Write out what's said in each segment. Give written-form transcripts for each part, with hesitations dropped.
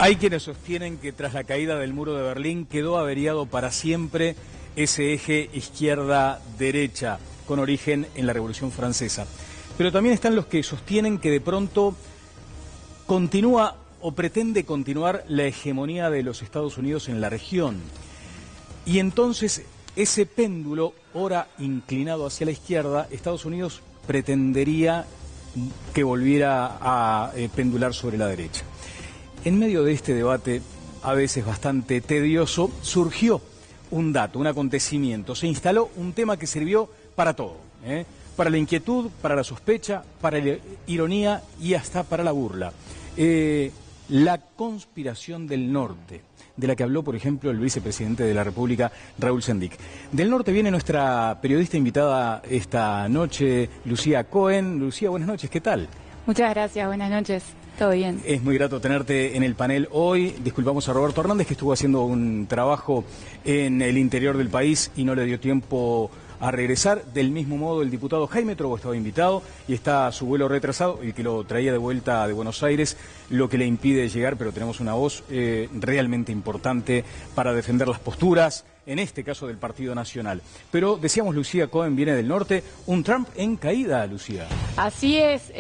Hay quienes sostienen que tras la caída del muro de Berlín quedó averiado para siempre ese eje izquierda-derecha con origen en la Revolución Francesa. Pero también están los que sostienen que de pronto continúa o pretende continuar la hegemonía de los Estados Unidos en la región. Y entonces ese péndulo, ora inclinado hacia la izquierda, Estados Unidos pretendería que volviera a pendular sobre la derecha. En medio de este debate, a veces bastante tedioso, surgió un dato, un acontecimiento. Se instaló un tema que sirvió para todo, para la inquietud, para la sospecha, para la ironía y hasta para la burla. La conspiración del norte, de la que habló, por ejemplo, el vicepresidente de la República, Raúl Sendic. Del norte viene nuestra periodista invitada esta noche, Lucía Cohen. Lucía, buenas noches, ¿qué tal? Muchas gracias, buenas noches. Todo bien. Es muy grato tenerte en el panel hoy. Disculpamos a Roberto Hernández, que estuvo haciendo un trabajo en el interior del país y no le dio tiempo a regresar. Del mismo modo, el diputado Jaime Trobo estaba invitado y está su vuelo retrasado, el que lo traía de vuelta de Buenos Aires, lo que le impide llegar, pero tenemos una voz realmente importante para defender las posturas, en este caso del Partido Nacional. Pero decíamos, Lucía Cohen viene del norte, un Trump en caída, Lucía. Así es,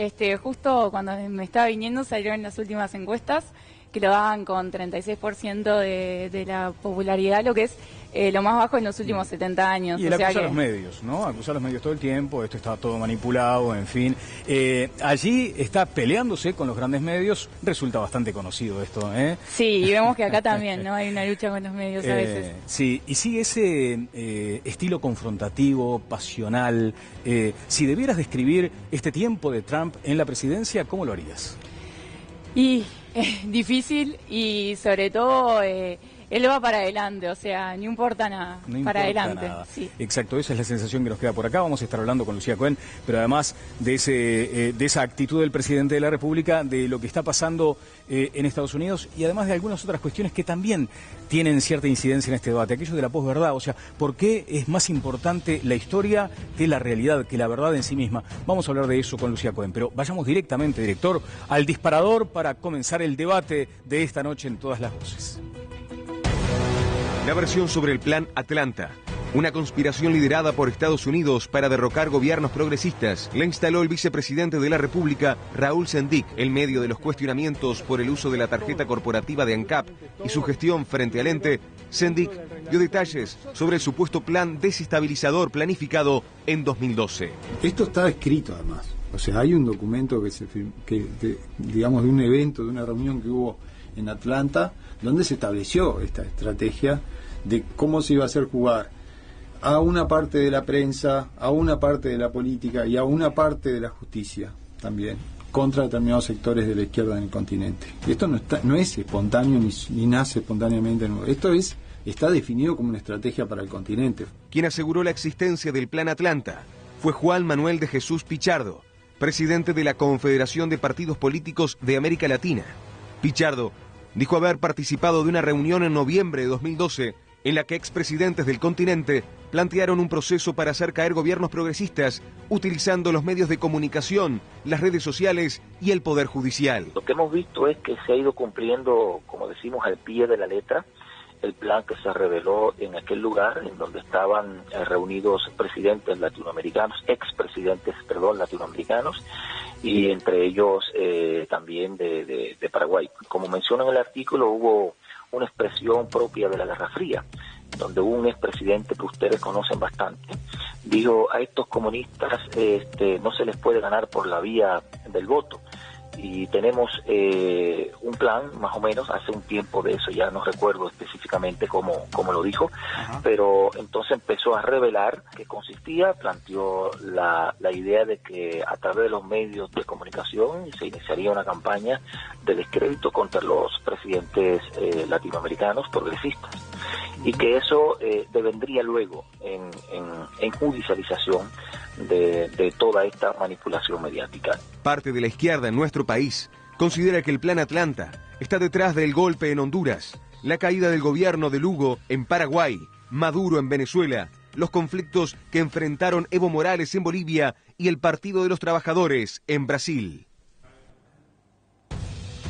justo cuando me estaba viniendo salieron las últimas encuestas que lo daban con 36% de la popularidad, lo que es lo más bajo en los últimos 70 años. Y él acusa a los medios, ¿no? Acusa a los medios todo el tiempo, esto está todo manipulado, en fin. Allí está peleándose con los grandes medios, resulta bastante conocido esto, ¿eh? Sí, y vemos que acá también, ¿no? Hay una lucha con los medios a veces. Sí, y sigue ese estilo confrontativo, pasional. Si debieras describir este tiempo de Trump en la presidencia, ¿cómo lo harías? Y difícil y sobre todo él va para adelante, o sea, no importa nada, no para importa adelante. Nada. Sí. Exacto, esa es la sensación que nos queda por acá. Vamos a estar hablando con Lucía Cohen, pero además de esa actitud del presidente de la República, de lo que está pasando en Estados Unidos y además de algunas otras cuestiones que también tienen cierta incidencia en este debate, aquello de la posverdad, o sea, ¿por qué es más importante la historia que la realidad, que la verdad en sí misma? Vamos a hablar de eso con Lucía Cohen, pero vayamos directamente, director, al disparador para comenzar el debate de esta noche en Todas las Voces. La versión sobre el Plan Atlanta, una conspiración liderada por Estados Unidos para derrocar gobiernos progresistas, la instaló el vicepresidente de la República, Raúl Sendic, en medio de los cuestionamientos por el uso de la tarjeta corporativa de ANCAP y su gestión frente al ente. Sendic dio detalles sobre el supuesto plan desestabilizador planificado en 2012. Esto está escrito además, o sea, hay un documento digamos, de un evento, de una reunión que hubo en Atlanta, donde se estableció esta estrategia de cómo se iba a hacer jugar a una parte de la prensa, a una parte de la política y a una parte de la justicia también, contra determinados sectores de la izquierda en el continente. Y esto no es espontáneo ni nace espontáneamente. Esto está definido como una estrategia para el continente. Quien aseguró la existencia del Plan Atlanta fue Juan Manuel de Jesús Pichardo, presidente de la Confederación de Partidos Políticos de América Latina. Pichardo dijo haber participado de una reunión en noviembre de 2012 en la que expresidentes del continente plantearon un proceso para hacer caer gobiernos progresistas utilizando los medios de comunicación, las redes sociales y el poder judicial. Lo que hemos visto es que se ha ido cumpliendo, como decimos, al pie de la letra, el plan que se reveló en aquel lugar en donde estaban reunidos presidentes latinoamericanos, expresidentes latinoamericanos, y entre ellos también de Paraguay. Como menciona en el artículo, hubo una expresión propia de la Guerra Fría, donde un expresidente que ustedes conocen bastante dijo: a estos comunistas no se les puede ganar por la vía del voto. Y tenemos un plan, más o menos, hace un tiempo de eso, ya no recuerdo específicamente cómo lo dijo. Ajá. Pero entonces empezó a revelar qué consistía, planteó la idea de que a través de los medios de comunicación se iniciaría una campaña de descrédito contra los presidentes latinoamericanos progresistas, y que eso devendría luego en judicialización de toda esta manipulación mediática. Parte de la izquierda en nuestro país considera que el Plan Atlanta está detrás del golpe en Honduras, la caída del gobierno de Lugo en Paraguay, Maduro en Venezuela, los conflictos que enfrentaron Evo Morales en Bolivia y el Partido de los Trabajadores en Brasil.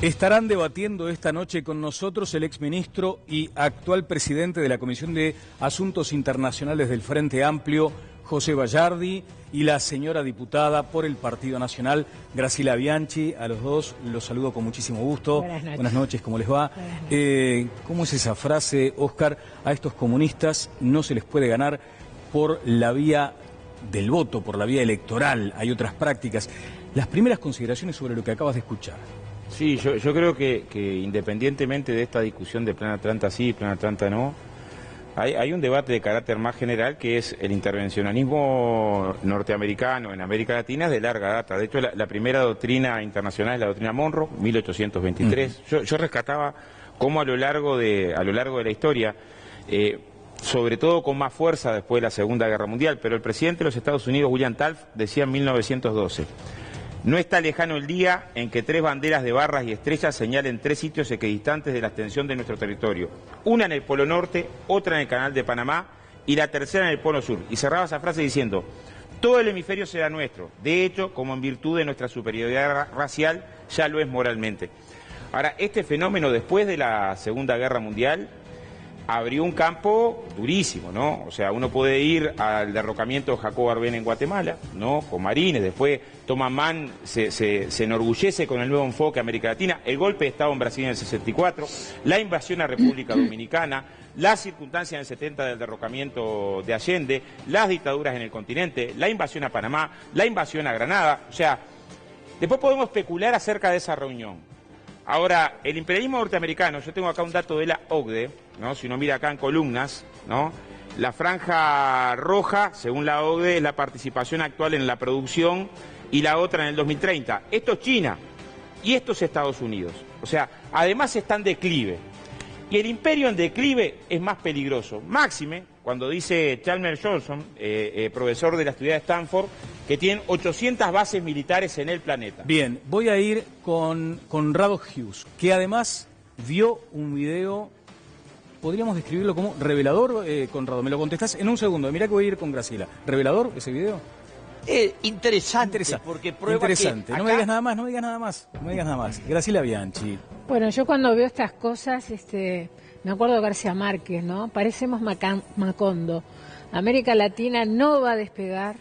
Estarán debatiendo esta noche con nosotros el exministro y actual presidente de la Comisión de Asuntos Internacionales del Frente Amplio, José Bayardi, y la señora diputada por el Partido Nacional, Graciela Bianchi. A los dos los saludo con muchísimo gusto. Buenas noches, ¿cómo les va? ¿Cómo es esa frase, Óscar? A estos comunistas no se les puede ganar por la vía del voto, por la vía electoral. Hay otras prácticas. Las primeras consideraciones sobre lo que acabas de escuchar. Sí, yo creo que independientemente de esta discusión de Plan Atlanta sí, Plan Atlanta no, hay un debate de carácter más general que es el intervencionismo norteamericano en América Latina de larga data. De hecho, la primera doctrina internacional es la doctrina Monroe, 1823. Yo rescataba cómo a lo largo de la historia, sobre todo con más fuerza después de la Segunda Guerra Mundial, pero el presidente de los Estados Unidos, William Taft, decía en 1912... no está lejano el día en que 3 banderas de barras y estrellas señalen 3 sitios equidistantes de la extensión de nuestro territorio. Una en el Polo Norte, otra en el Canal de Panamá y la tercera en el Polo Sur. Y cerraba esa frase diciendo, todo el hemisferio será nuestro. De hecho, como en virtud de nuestra superioridad racial, ya lo es moralmente. Ahora, este fenómeno después de la Segunda Guerra Mundial abrió un campo durísimo, ¿no? O sea, uno puede ir al derrocamiento de Jacobo Arbenz en Guatemala, ¿no? Con Marines, después Thomas Mann se enorgullece con el nuevo enfoque a América Latina, el golpe de Estado en Brasil en el 64, la invasión a República Dominicana, las circunstancias en el 70 del derrocamiento de Allende, las dictaduras en el continente, la invasión a Panamá, la invasión a Granada, o sea, después podemos especular acerca de esa reunión. Ahora, el imperialismo norteamericano, yo tengo acá un dato de la OCDE, ¿no? Si uno mira acá en columnas, ¿no? La franja roja, según la OCDE, es la participación actual en la producción y la otra en el 2030. Esto es China y esto es Estados Unidos. O sea, además está en declive. Y el imperio en declive es más peligroso. Máxime, cuando dice Chalmers Johnson, profesor de la Universidad de Stanford, que tienen 800 bases militares en el planeta. Bien, voy a ir con Conrado Hughes, que además vio un video, podríamos describirlo como revelador, Conrado, me lo contestás en un segundo, mirá que voy a ir con Graciela. ¿Revelador ese video? Interesante, porque prueba interesante. Que acá... No me digas nada más. Graciela Bianchi. Bueno, yo cuando veo estas cosas, me acuerdo de García Márquez, ¿no? Parecemos Macondo. América Latina no va a despegar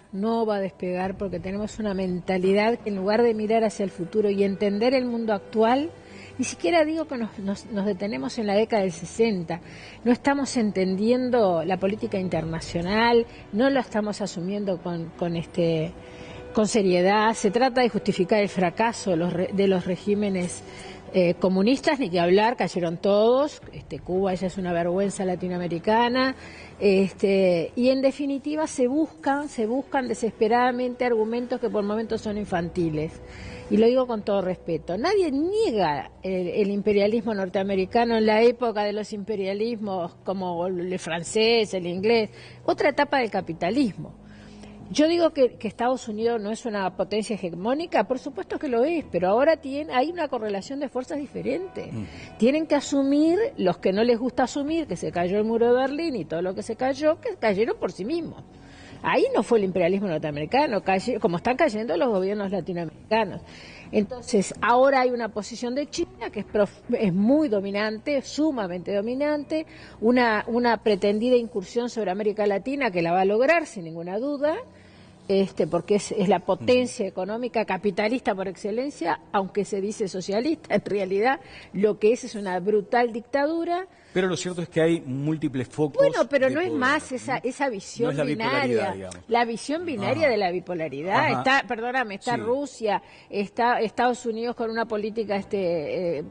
porque tenemos una mentalidad que en lugar de mirar hacia el futuro y entender el mundo actual, ni siquiera digo que nos detenemos en la década del 60, no estamos entendiendo la política internacional, no lo estamos asumiendo con seriedad. Se trata de justificar el fracaso de los regímenes comunistas, ni que hablar, cayeron todos. Cuba ya es una vergüenza latinoamericana, y en definitiva se buscan desesperadamente argumentos que por momentos son infantiles. Y lo digo con todo respeto. Nadie niega el imperialismo norteamericano en la época de los imperialismos como el francés, el inglés, otra etapa del capitalismo. Yo digo que Estados Unidos no es una potencia hegemónica, por supuesto que lo es, pero ahora hay una correlación de fuerzas diferente. Tienen que asumir, los que no les gusta asumir, que se cayó el muro de Berlín y todo lo que se cayó, que cayeron por sí mismos. Ahí no fue el imperialismo norteamericano, como están cayendo los gobiernos latinoamericanos. Entonces, ahora hay una posición de China que es muy dominante, sumamente dominante, una pretendida incursión sobre América Latina que la va a lograr sin ninguna duda, porque es la potencia económica capitalista por excelencia, aunque se dice socialista, en realidad lo que es una brutal dictadura. Pero lo cierto es que hay múltiples focos. Bueno, pero no poder, es más esa visión no es binaria, la visión binaria de la bipolaridad. Está Rusia, está Estados Unidos con una política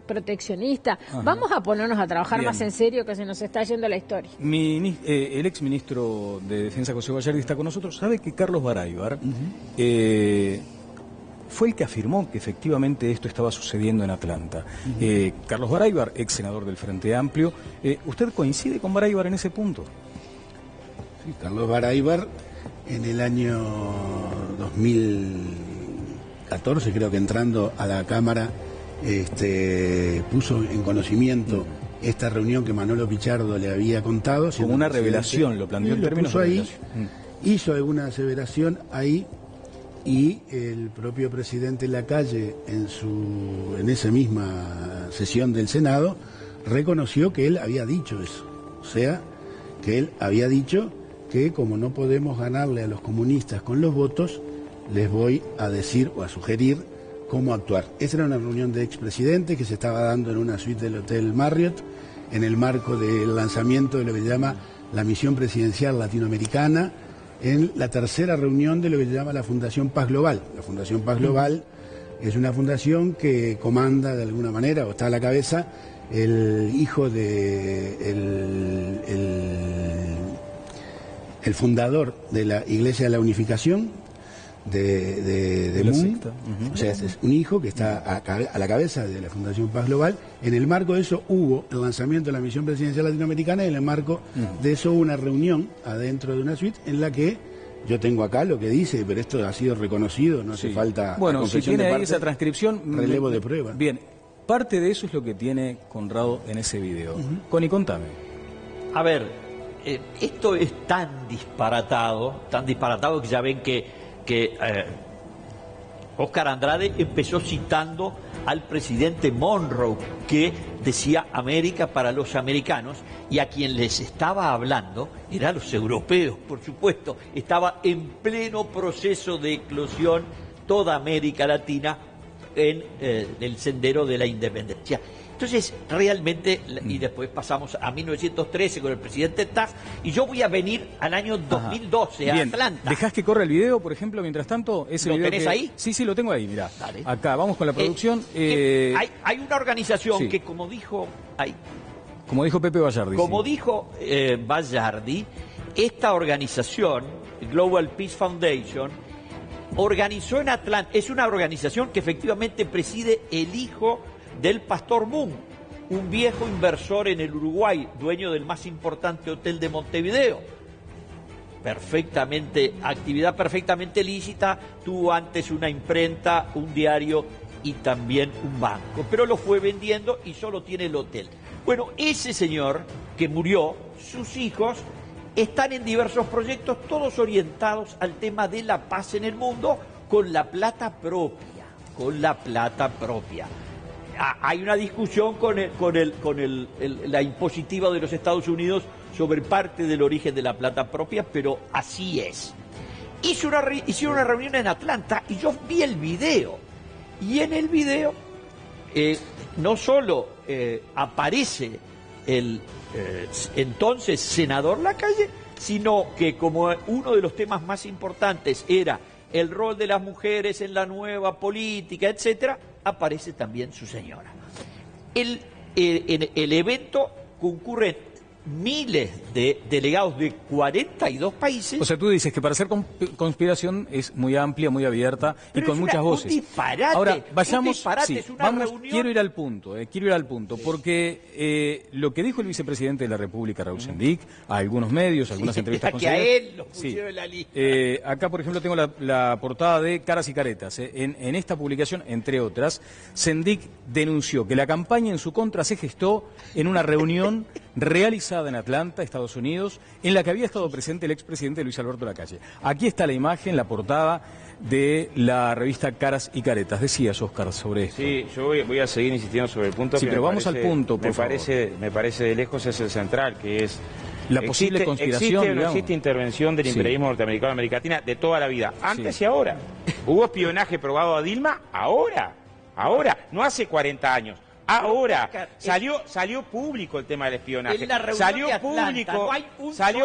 proteccionista. Vamos a ponernos a trabajar más en serio, que se nos está yendo la historia. El exministro de Defensa, José Bayardi, está con nosotros. ¿Sabe que Carlos Baraybar fue el que afirmó que efectivamente esto estaba sucediendo en Atlanta? Carlos Baraybar, ex senador del Frente Amplio. ¿Usted coincide con Baraybar en ese punto? Sí, Carlos Baraybar en el año 2014, creo que entrando a la Cámara, puso en conocimiento esta reunión que Manolo Pichardo le había contado. Como una revelación, lo planteó en términos de revelación. Hizo alguna aseveración ahí y el propio presidente Lacalle en esa misma sesión del Senado reconoció que él había dicho eso. O sea, que él había dicho que como no podemos ganarle a los comunistas con los votos, les voy a decir o a sugerir cómo actuar. Esa era una reunión de expresidentes que se estaba dando en una suite del Hotel Marriott en el marco del lanzamiento de lo que se llama la Misión Presidencial Latinoamericana, en la tercera reunión de lo que se llama la Fundación Paz Global. La Fundación Paz Global es una fundación que comanda de alguna manera, o está a la cabeza, el hijo de el fundador de la Iglesia de la Unificación, de Moon. O sea, es un hijo que está a la cabeza de la Fundación Paz Global. En el marco de eso hubo el lanzamiento de la Misión Presidencial Latinoamericana y en el marco de eso hubo una reunión adentro de una suite en la que yo tengo acá lo que dice, pero esto ha sido reconocido, no hace falta... Bueno, si tiene ahí esa transcripción... Relevo de prueba. Bien, parte de eso es lo que tiene Conrado en ese video. Connie, contame. A ver, esto es tan disparatado que ya ven que Óscar Andrade empezó citando al presidente Monroe, que decía América para los americanos, y a quien les estaba hablando eran los europeos, por supuesto. Estaba en pleno proceso de eclosión toda América Latina en el sendero de la independencia. Entonces, realmente, y después pasamos a 1913 con el presidente Taft, y yo voy a venir al año 2012 a Atlanta. ¿Dejás que corra el video, por ejemplo, mientras tanto? Ese ¿Lo video tenés ahí? Sí, lo tengo ahí, mirá. Dale. Acá, vamos con la producción. Hay una organización que, como dijo Pepe Bayardi. Dijo Bayardi, esta organización, Global Peace Foundation, organizó en Atlanta, es una organización que efectivamente preside el hijo del pastor Moon, un viejo inversor en el Uruguay, dueño del más importante hotel de Montevideo. Actividad perfectamente lícita, tuvo antes una imprenta, un diario y también un banco, pero lo fue vendiendo y solo tiene el hotel. Bueno, ese señor que murió, sus hijos están en diversos proyectos, todos orientados al tema de la paz en el mundo con la plata propia, Hay una discusión con la impositiva de los Estados Unidos sobre parte del origen de la plata propia, pero así es. Hicieron una reunión en Atlanta y yo vi el video. Y en el video no solo aparece el entonces senador Lacalle, sino que como uno de los temas más importantes era el rol de las mujeres en la nueva política, etcétera, aparece también su señora. En el evento concurren miles de delegados de 42 países. O sea, tú dices que para hacer conspiración es muy amplia, muy abierta y con muchas voces. Un disparate, ahora, vayamos, es una reunión. quiero ir al punto, porque lo que dijo el vicepresidente de la República, Raúl Sendic, a algunos medios, algunas entrevistas que a él lo pusieron en la lista. Acá, por ejemplo, tengo la portada de Caras y Caretas. En esta publicación, entre otras, Sendic denunció que la campaña en su contra se gestó en una reunión realizada en Atlanta, Estados Unidos, en la que había estado presente el expresidente Luis Alberto Lacalle. Aquí está la imagen, la portada de la revista Caras y Caretas. Decías, Óscar, sobre esto. Sí, yo voy a seguir insistiendo sobre el punto. Sí, pero vamos al punto, por favor. Me parece de lejos es el central, que es... La posible conspiración, ¿Existe o no existe intervención del imperialismo norteamericano en América Latina de toda la vida? Antes y ahora. ¿Hubo espionaje probado a Dilma? Ahora, no hace 40 años. Ahora, salió público el tema del espionaje. Salió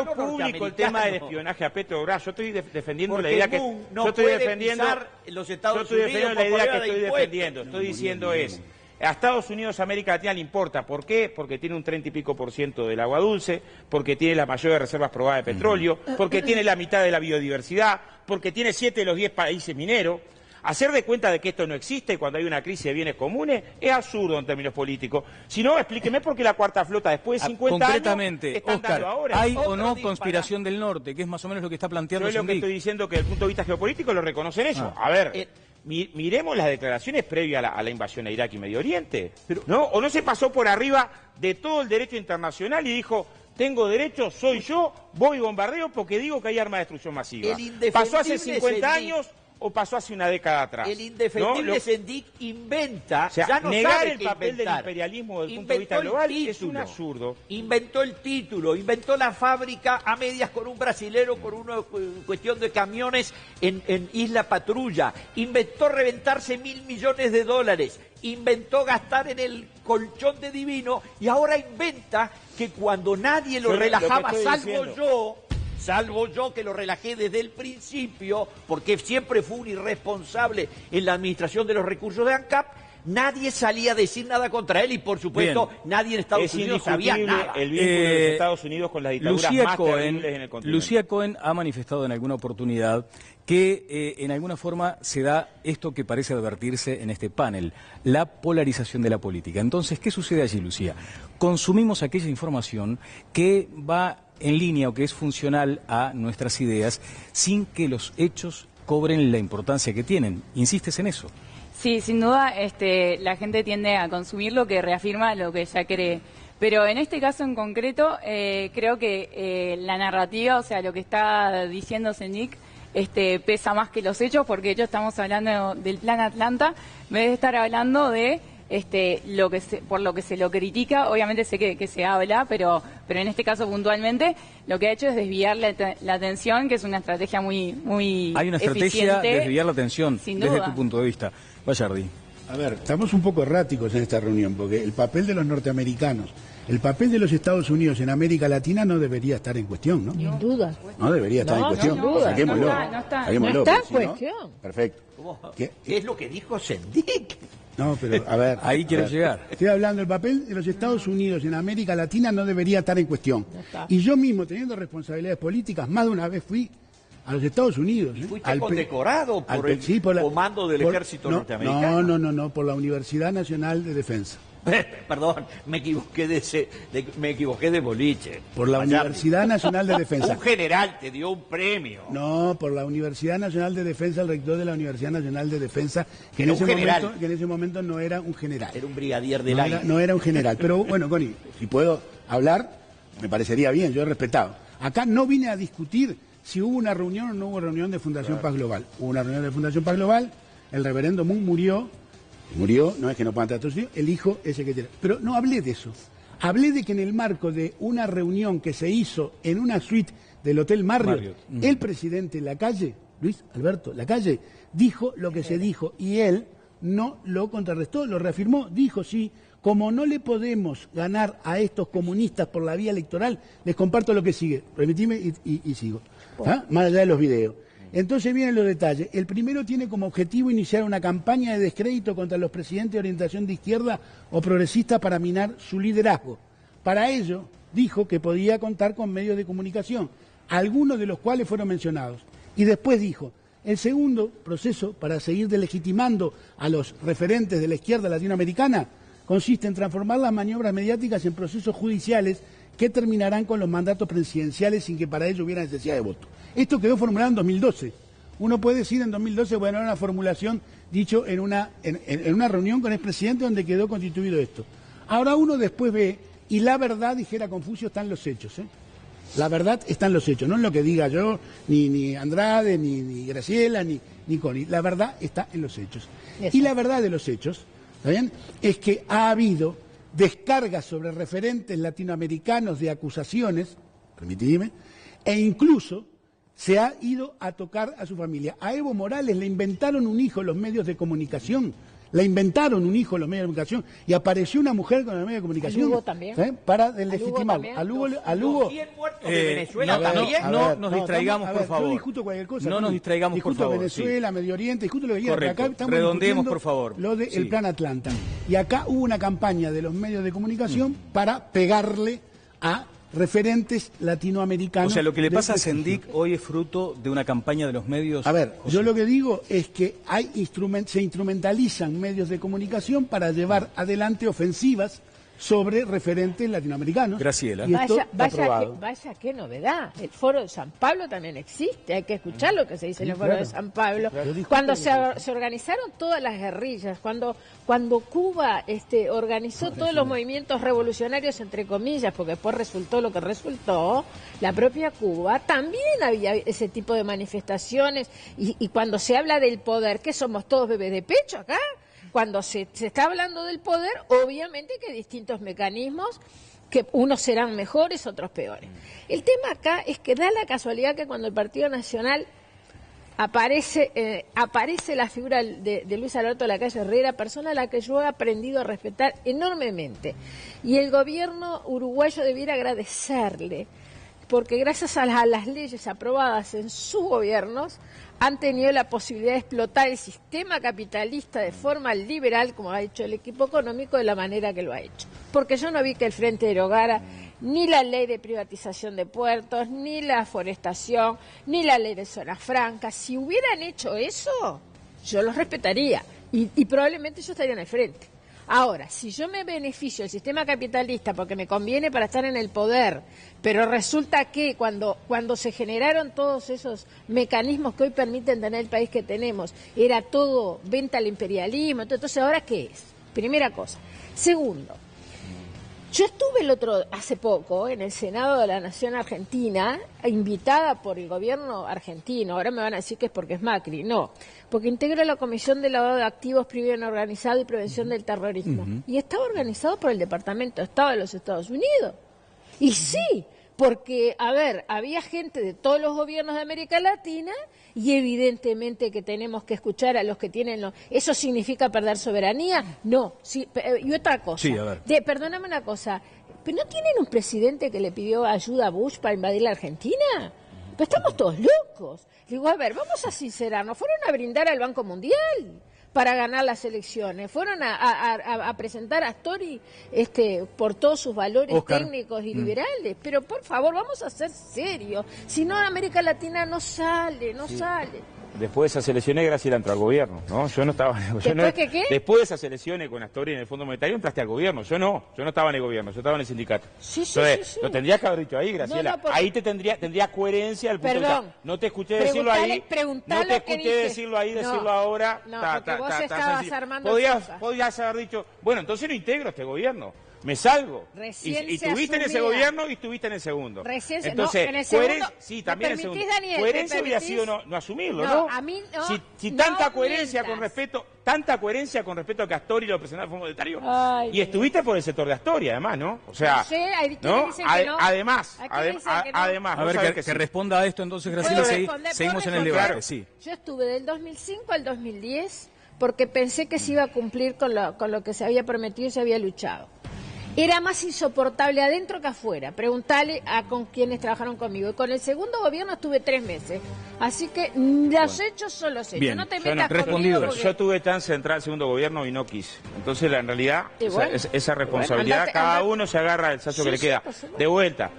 público el tema del espionaje a Petrobras. Yo estoy defendiendo la idea que estoy defendiendo. Estoy diciendo a Estados Unidos, América Latina le importa. ¿Por qué? Porque tiene un 30 y pico % del agua dulce, porque tiene las mayores reservas probadas de petróleo, porque tiene la mitad de la biodiversidad, porque tiene 7 de los 10 países mineros. Hacer de cuenta de que esto no existe cuando hay una crisis de bienes comunes es absurdo en términos políticos. Si no, explíqueme por qué la Cuarta Flota después de 50 concretamente, años están dando ahora. ¿Hay o no conspiración del norte? Que es más o menos lo que está planteando Yo es lo que estoy diciendo, que desde el punto de vista geopolítico lo reconocen ellos. A ver, miremos las declaraciones previas a la invasión a Irak y Medio Oriente. ¿No? ¿O no se pasó por arriba de todo el derecho internacional y dijo... Tengo derecho, soy yo, voy y bombardeo porque digo que hay armas de destrucción masiva? Pasó hace 50 años o pasó hace una década atrás? El indefendible Sendik inventa, o sea, ya no negar sabe el qué papel inventar. del imperialismo desde el punto de vista global es un absurdo. Inventó el título, inventó la fábrica a medias con un brasilero por una cuestión de camiones en Isla Patrulla, inventó reventarse $1.000 millones, inventó gastar en el colchón de Divino y ahora inventa que cuando nadie lo relajaba, salvo yo que lo relajé desde el principio, porque siempre fue un irresponsable en la administración de los recursos de ANCAP, nadie salía a decir nada contra él y por supuesto nadie en Estados Unidos sabía nada. El vínculo de los Estados Unidos con las dictaduras más terribles en el continente. Lucía Cohen ha manifestado en alguna oportunidad que en alguna forma se da esto que parece advertirse en este panel, la polarización de la política. Entonces, ¿qué sucede allí, Lucía? Consumimos aquella información que va en línea o que es funcional a nuestras ideas sin que los hechos cobren la importancia que tienen. ¿Insistes en eso? Sí, sin duda la gente tiende a consumir lo que reafirma lo que ya cree. Pero en este caso en concreto creo que la narrativa, o sea, lo que está diciendo Sendik, pesa más que los hechos, porque ellos estamos hablando del Plan Atlanta, en vez de estar hablando de por lo que se lo critica. Obviamente sé que se habla, pero en este caso puntualmente lo que ha hecho es desviar la atención, que es una estrategia muy Hay una estrategia eficiente, de desviar la atención sin desde duda. tu punto de vista. Bayardi. A ver, estamos un poco erráticos en esta reunión, porque el papel de los norteamericanos, el papel de los Estados Unidos en América Latina no debería estar en cuestión, ¿no? Sin duda. No debería estar en cuestión. sin duda. Saquémoslo. No está. Saquémoslo, No está en porque si no- cuestión. Perfecto. ¿Qué es lo que dijo Sendik? No, pero a ver. Ahí quiero ver. llegar. Estoy hablando, el papel de los Estados Unidos en América Latina no debería estar en cuestión. Y yo mismo, teniendo responsabilidades políticas, más de una vez fui a los Estados Unidos. Fuiste condecorado por el comando del ejército norteamericano. No, por la Universidad Nacional de Defensa. Perdón, me equivoqué de boliche. Por la Universidad Nacional de Defensa. Un general te dio un premio. No, por la Universidad Nacional de Defensa, el rector de la Universidad Nacional de Defensa, que en ese momento no era un general. Era un brigadier del aire. No era un general. Pero bueno, Connie, si puedo hablar, me parecería bien, yo he respetado. Acá no vine a discutir si hubo una reunión o no hubo reunión de Fundación Paz Global. Hubo una reunión de Fundación Paz Global, el reverendo Moon murió, no es que no puedan tratar su hijo, el hijo ese que tiene. Pero no hablé de eso. Hablé de que en el marco de una reunión que se hizo en una suite del Hotel Marriott. El presidente Lacalle, Luis Alberto Lacalle, dijo lo que se dijo y él no lo contrarrestó, lo reafirmó, dijo sí, como no le podemos ganar a estos comunistas por la vía electoral, les comparto lo que sigue, permitime y sigo, ¿ah? Más allá de los videos. Entonces vienen los detalles. El primero tiene como objetivo iniciar una campaña de descrédito contra los presidentes de orientación de izquierda o progresista para minar su liderazgo. Para ello, dijo que podía contar con medios de comunicación, algunos de los cuales fueron mencionados. Y después dijo, el segundo proceso para seguir delegitimando a los referentes de la izquierda latinoamericana consiste en transformar las maniobras mediáticas en procesos judiciales que terminarán con los mandatos presidenciales sin que para ello hubiera necesidad de voto. Esto quedó formulado en 2012. Uno puede decir en 2012, bueno, era una formulación dicho en una reunión con el presidente donde quedó constituido esto. Ahora uno después ve, y la verdad, dijera Confucio, está en los hechos, ¿eh? La verdad está en los hechos, no en lo que diga yo, ni Andrade, ni Graciela, ni Connie. La verdad está en los hechos. Y la verdad de los hechos, ¿está bien?, es que ha habido descargas sobre referentes latinoamericanos de acusaciones, permitidme, e incluso se ha ido a tocar a su familia. A Evo Morales le inventaron un hijo los medios de comunicación. Le inventaron un hijo los medios de comunicación y apareció una mujer con los medios de comunicación. ¿A Lugo también? Para deslegitimar. A Lugo. Los 100 muertos de Venezuela también. No nos distraigamos, por favor. Yo discuto cualquier cosa. No nos distraigamos, por favor. Discuto Venezuela, Medio Oriente, discuto lo que quiera. Correcto. Acá estamos Redondeemos, discutiendo por favor. lo del Sí. Plan Atlanta. Y acá hubo una campaña de los medios de comunicación para pegarle a referentes latinoamericanos. O sea, lo que le pasa a de prestigio. Sendik hoy es fruto de una campaña de los medios. A ver, José. yo lo que digo es que se instrumentalizan medios de comunicación para llevar adelante ofensivas sobre referentes latinoamericanos. Graciela. Y esto está aprobado. Vaya qué novedad. El Foro de San Pablo también existe. Hay que escuchar lo que se dice en el Foro de San Pablo. Cuando se organizaron todas las guerrillas, cuando Cuba organizó todos los movimientos revolucionarios, entre comillas, porque después resultó lo que resultó, la propia Cuba, también había ese tipo de manifestaciones. Y cuando se habla del poder, ¿qué somos todos bebés de pecho acá? Cuando se está hablando del poder, obviamente que hay distintos mecanismos, que unos serán mejores, otros peores. El tema acá es que da la casualidad que cuando el Partido Nacional aparece la figura de Luis Alberto Lacalle Herrera, persona a la que yo he aprendido a respetar enormemente. Y el gobierno uruguayo debiera agradecerle, porque gracias a las leyes aprobadas en sus gobiernos, han tenido la posibilidad de explotar el sistema capitalista de forma liberal, como ha hecho el equipo económico, de la manera que lo ha hecho. Porque yo no vi que el Frente derogara ni la ley de privatización de puertos, ni la forestación, ni la ley de zonas francas. Si hubieran hecho eso, yo los respetaría y probablemente yo estaría en el frente. Ahora, si yo me beneficio del sistema capitalista porque me conviene para estar en el poder, pero resulta que cuando se generaron todos esos mecanismos que hoy permiten tener el país que tenemos, era todo venta al imperialismo, entonces ¿ahora qué es? Primera cosa. Segundo, yo estuve hace poco en el Senado de la Nación Argentina, invitada por el gobierno argentino. Ahora me van a decir que es porque es Macri. No, porque integra la Comisión de Lavado de Activos, Crimen Organizado y Prevención del Terrorismo. Y estaba organizado por el Departamento de Estado de los Estados Unidos. Y sí, porque, había gente de todos los gobiernos de América Latina y evidentemente que tenemos que escuchar a los que tienen... ¿Eso significa perder soberanía? No. Sí, y otra cosa. Sí, a ver. Perdóname una cosa. ¿Pero no tienen un presidente que le pidió ayuda a Bush para invadir la Argentina? Pues estamos todos locos. Digo, vamos a sincerarnos. Fueron a brindar al Banco Mundial para ganar las elecciones. Fueron a presentar a Astori por todos sus valores técnicos y liberales. Pero por favor, vamos a ser serios. Si no, América Latina no sale. Después de esas elecciones, Graciela entró al gobierno, ¿no? Yo no estaba... ¿Qué? Después de esas elecciones con Astori en el Fondo Monetario, entraste al gobierno. Yo no estaba en el gobierno, yo estaba en el sindicato. Sí. Lo tendrías que haber dicho ahí, Graciela. No, porque... Ahí tendría coherencia el punto de vista. No te escuché decirlo ahí. No te escuché decirlo ahí, decirlo ahora. No, porque vos estabas armando cosas. Podías haber dicho, bueno, entonces no integro este gobierno. Me salgo. Recién y estuviste en ese gobierno y estuviste en el segundo. Entonces, en el segundo, sí, también en el segundo. Daniel, coherencia hubiera sido no asumirlo, ¿no? A mí no. Si tanta coherencia con respecto a que Astori lo presentaba al Fondo Monetario. Y estuviste por el sector de Astori, además, ¿no? O sea, ¿no? Además. A ver, que responda a esto entonces, Graciela, seguimos en el debate. Sí. Yo estuve del 2005 al 2010 porque pensé que se iba a cumplir con lo que se había prometido y se había luchado. Era más insoportable adentro que afuera. Preguntale con quienes trabajaron conmigo. Y con el segundo gobierno estuve 3 meses. Así que los hechos son los hechos. Bien, no te metas conmigo porque... Yo tuve chance de entrar al segundo gobierno y no quise. Entonces, en realidad, esa responsabilidad, cada uno se agarra el sayo que le queda. De vuelta.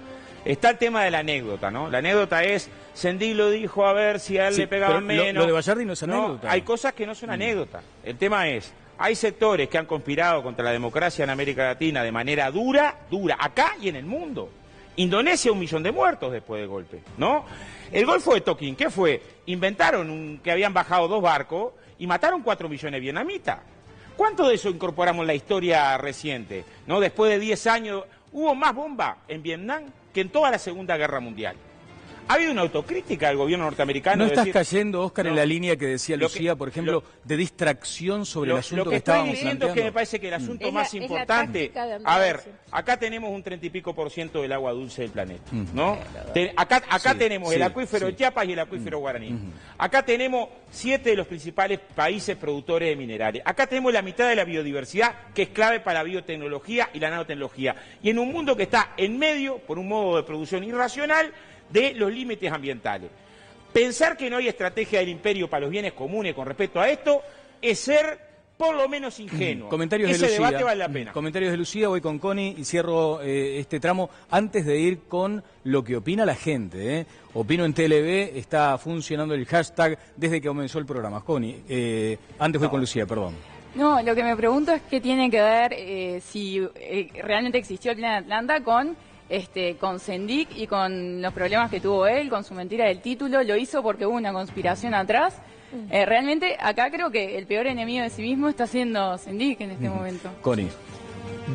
Está el tema de la anécdota, ¿no? La anécdota es, Sendí lo dijo a ver si a él le pegaban menos. Lo de Bayardi no es anécdota. Hay cosas que no son anécdota. El tema es... Hay sectores que han conspirado contra la democracia en América Latina de manera dura, acá y en el mundo. Indonesia, 1 millón de muertos después del golpe, ¿no? El Golfo de Tonkin, ¿qué fue? Inventaron que habían bajado 2 barcos y mataron 4 millones de vietnamitas. ¿Cuánto de eso incorporamos en la historia reciente? ¿No? Después de 10 años, hubo más bombas en Vietnam que en toda la Segunda Guerra Mundial. Ha habido una autocrítica del gobierno norteamericano. ¿No estás cayendo, Óscar, en la línea que decía Lucía, por ejemplo, de distracción sobre el asunto que estábamos planteando? Lo que estoy diciendo es que me parece que el asunto más importante... A ver, acá tenemos un 30 y pico % del agua dulce del planeta, ¿no? Acá tenemos el acuífero de Chiapas y el acuífero guaraní. Acá tenemos 7 de los principales países productores de minerales. Acá tenemos la mitad de la biodiversidad, que es clave para la biotecnología y la nanotecnología. Y en un mundo que está en medio, por un modo de producción irracional, de los límites ambientales. Pensar que no hay estrategia del imperio para los bienes comunes con respecto a esto es ser por lo menos ingenuo. Comentarios Ese de Lucía. debate vale la pena. Comentarios de Lucía, voy con Connie y cierro este tramo antes de ir con lo que opina la gente. Opino en TLB, está funcionando el hashtag desde que comenzó el programa. Connie, antes voy con Lucía, perdón. No, lo que me pregunto es qué tiene que ver si realmente existió el Plan Atlanta con Sendik y con los problemas que tuvo él, con su mentira del título. Lo hizo porque hubo una conspiración atrás. Realmente acá creo que el peor enemigo de sí mismo está siendo Sendik en este momento. Connie.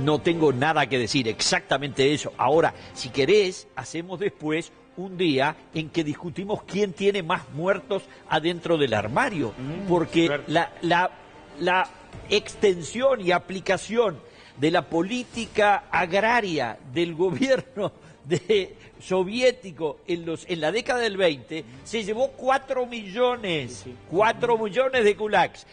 No tengo nada que decir, exactamente eso. Ahora, si querés, hacemos después un día en que discutimos quién tiene más muertos adentro del armario. Porque la extensión y aplicación de la política agraria del gobierno soviético en la década del 20 se llevó 4 millones de kulaks.